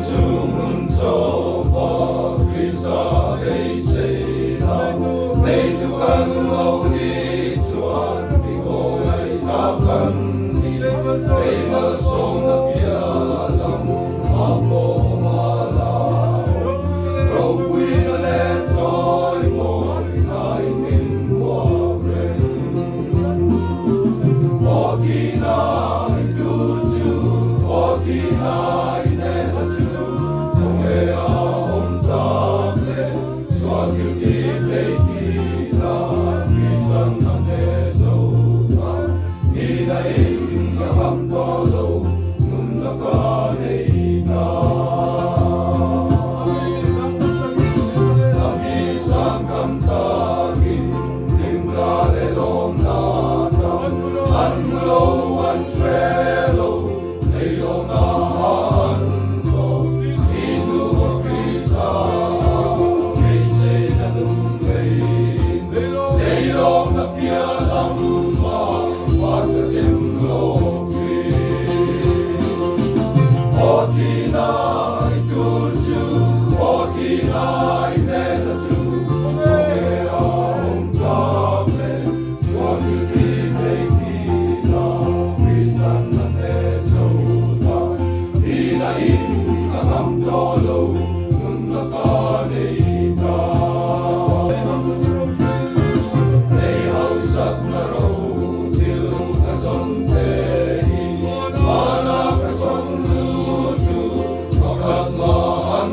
Tungun sofa Krista ei sela Nei tukan launi tuan Biko ay takan ni Nei malsong na pialam Mapo mala Rokwi na letoy mo Ay min wagren Okinay dutu Okinay nelatu Kumea omtable Swakil kipekila Krisan na nesota Hina ingamam tolo Nundakaneka Namisang kamtagin Limgalelom nata Anlo antrelo Leilong nahanto Inu o Krista Meise na lumay Leilong na pialang ma Pagdating lokri Otinay tutu Otinay nelatu Kumea omtable Swakil kipekila Krisan na nesota Hinain ang amtolo Nundakaneka Nei hausap na rotil Kasontehi Mana kasonludu Makatmaan